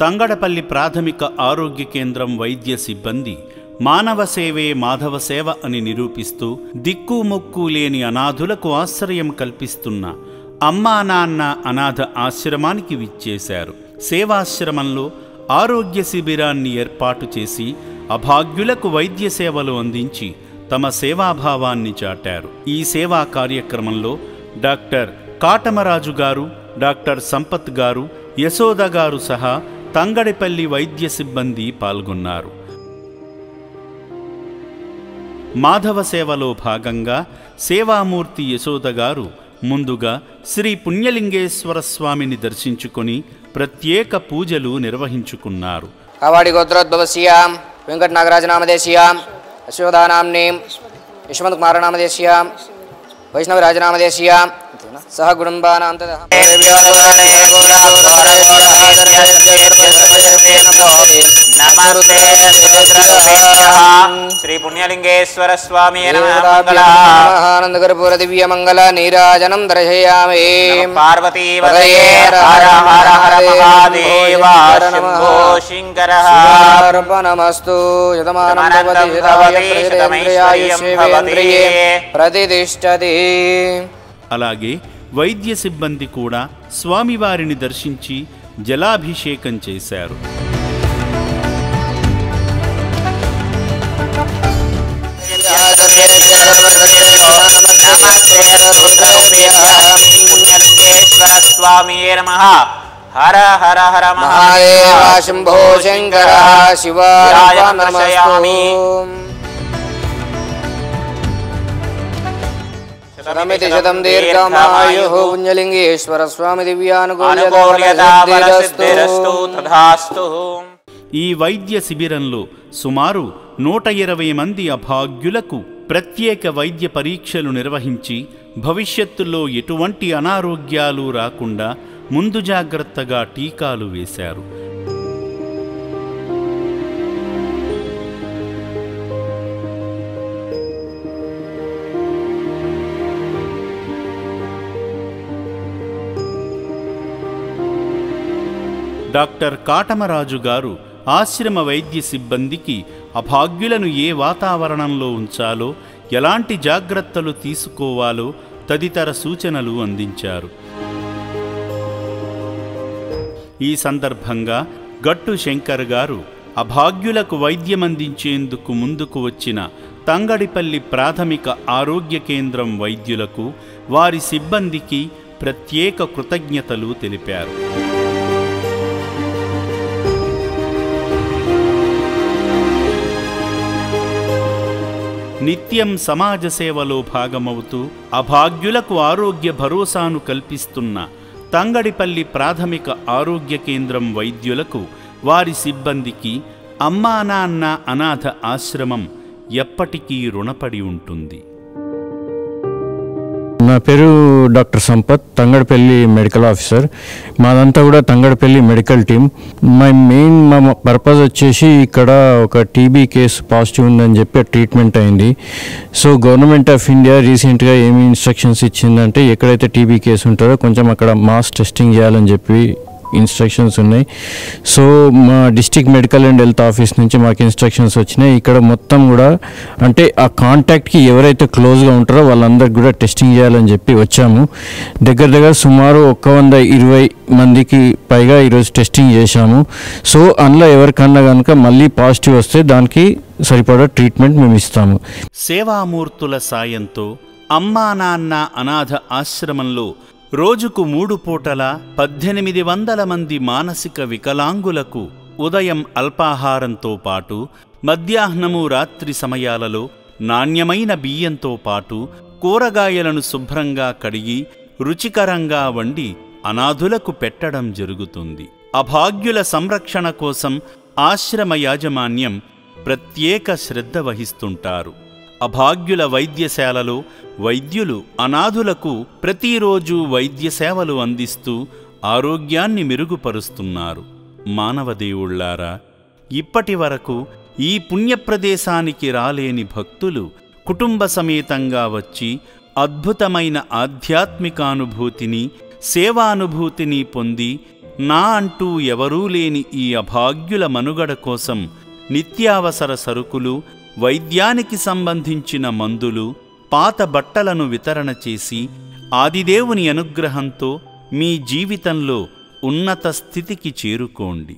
తంగడపల్లి ప్రాథమిక ఆరోగ్య కేంద్రం వైద్య సిబ్బంది మానవ సేవే మాధవ సేవ అని నిరూపిస్తూ దిక్కుమొక్కు లేని అనాథులకు ఆశ్రయం కల్పిస్తున్న అమ్మా నాన్న అనాథ ఆశ్రమానికి విచ్చేశారు. సేవాశ్రమంలో ఆరోగ్య శిబిరాన్ని ఏర్పాటు చేసి అభాగ్యులకు వైద్య సేవలు అందించి తమ సేవాభావాన్ని చాటారు. ఈ సేవా కార్యక్రమంలో డాక్టర్ కాటమరాజు గారు, డాక్టర్ సంపత్ గారు, యశోద గారు సహా తంగడిపల్లి వైద్య సిబ్బంది పాల్గొన్నారు. మాధవ సేవలో భాగంగా సేవామూర్తి యశోద గారు ముందుగా శ్రీ పుణ్యలింగేశ్వర స్వామిని దర్శించుకొని ప్రత్యేక పూజలు నిర్వహించుకున్నారు. కావాడి గోత్రోద్భవస్యాం వెంకట నాగరాజనామదేశ్యాం యశోదానామ్నీం యశ్వంత్ కుమారనామదేశ్యాం వైష్ణవరాజనామదేశ్యాం సహ గుణంబానాం శ్రీ పుణ్యలింగేశ్వర స్వామి ఆనందకర్పూర దివ్య మంగళ నీరాజనం దర్శయామి. పార్వతీ నమస్తు ప్రతిష్టతి. అలాగే వైద్య సిబ్బంది కూడా స్వామివారిని దర్శించి జలాభిషేకం చేశారు. పుణ్యలింగేశ్వర స్వామి నమః. హర హర హర మహాదేవ శంభో శంకర శివాయ నమస్యామి. శతమితి శతం దీర్ఘమాయుః పుణ్యలింగేశ్వర స్వామి దివ్యానుకూల్యతాస్తు తథాస్తు. ఈ వైద్య శిబిరంలో సుమారు 120 మంది అభాగ్యులకు ప్రత్యేక వైద్య పరీక్షలు నిర్వహించి భవిష్యత్తులో ఎటువంటి అనారోగ్యాలు రాకుండా ముందు జాగ్రత్తగా టీకాలు వేశారు. డాక్టర్ కాటమరాజు గారు ఆశ్రమ వైద్య సిబ్బందికి అభాగ్యులను ఏ వాతావరణంలో ఉంచాలో, ఎలాంటి జాగ్రత్తలు తీసుకోవాలో తదితర సూచనలు అందించారు. ఈ సందర్భంగా గట్టు శంకర్ గారు అభాగ్యులకు వైద్యమందించేందుకు ముందుకు వచ్చిన తంగడిపల్లి ప్రాథమిక ఆరోగ్య కేంద్రం వైద్యులకు, వారి సిబ్బందికి ప్రత్యేక కృతజ్ఞతలు తెలిపారు. నిత్యం సమాజ సేవలో భాగమవుతూ అభాగ్యులకు ఆరోగ్య భరోసాను కల్పిస్తున్న తంగడిపల్లి ప్రాథమిక ఆరోగ్య కేంద్రం వైద్యులకు, వారి సిబ్బందికి అమ్మా నాన్న అనాథ ఆశ్రమం ఎప్పటికీ రుణపడి ఉంటుంది. నా పేరు doctor Sampath, Thangadapalli medical officer. మాదంతా కూడా తంగడపల్లి మెడికల్ టీమ్. మా పర్పస్ వచ్చేసి ఇక్కడ ఒక టీబీ కేసు పాజిటివ్ ఉందని చెప్పి ట్రీట్మెంట్ అయింది. సో గవర్నమెంట్ ఆఫ్ ఇండియా రీసెంట్గా ఏమి ఇన్స్ట్రక్షన్స్ ఇచ్చిందంటే, ఎక్కడైతే టీబీ కేసు ఉంటుందో కొంచెం అక్కడ మాస్ టెస్టింగ్ చేయాలని చెప్పి ఇన్స్ట్రక్షన్స్ ఉన్నాయి. సో మా district medical and health office నుంచి మాకు ఇన్స్ట్రక్షన్స్ వచ్చినాయి. ఇక్కడ మొత్తం కూడా అంటే ఆ కాంటాక్ట్కి ఎవరైతే క్లోజ్గా ఉంటారో వాళ్ళందరికీ కూడా టెస్టింగ్ చేయాలని చెప్పి వచ్చాము. దగ్గర సుమారు 120 మందికి పైగా ఈరోజు టెస్టింగ్ చేశాము. సో అందులో ఎవరికన్నా కనుక మళ్ళీ పాజిటివ్ వస్తే దానికి సరిపడా ట్రీట్మెంట్ మేము ఇస్తాము. సేవామూర్తుల సాయంతో అమ్మా నాన్న అనాథ ఆశ్రమంలో రోజుకు 3 పూటల 1800 మంది మానసిక వికలాంగులకు ఉదయం అల్పాహారంతో పాటు మధ్యాహ్నము రాత్రి సమయాలలో నాణ్యమైన బియ్యంతో పాటు కూరగాయలను శుభ్రంగా కడిగి రుచికరంగా వండి అనాథులకు పెట్టడం జరుగుతుంది. అభాగ్యుల సంరక్షణ కోసం ఆశ్రమ యాజమాన్యం ప్రత్యేక శ్రద్ధ వహిస్తుంటారు. అభాగ్యుల వైద్యశాలలో వైద్యులు అనాథులకు ప్రతిరోజు వైద్య సేవలు అందిస్తూ ఆరోగ్యాన్ని మెరుగుపరుస్తున్నారు. మానవదేవుళ్లారా, ఇప్పటి వరకు ఈ పుణ్యప్రదేశానికి రాలేని భక్తులు కుటుంబ సమేతంగా వచ్చి అద్భుతమైన ఆధ్యాత్మికానుభూతిని, సేవానుభూతిని పొంది నా అంటూ ఎవరూ లేని ఈ అభాగ్యుల మనుగడ కోసం నిత్యావసర సరుకులు, వైద్యానికి సంబంధించిన మందులు, పాత బట్టలను వితరణ చేసి ఆదిదేవుని అనుగ్రహంతో మీ జీవితంలో ఉన్నత స్థితికి చేరుకోండి.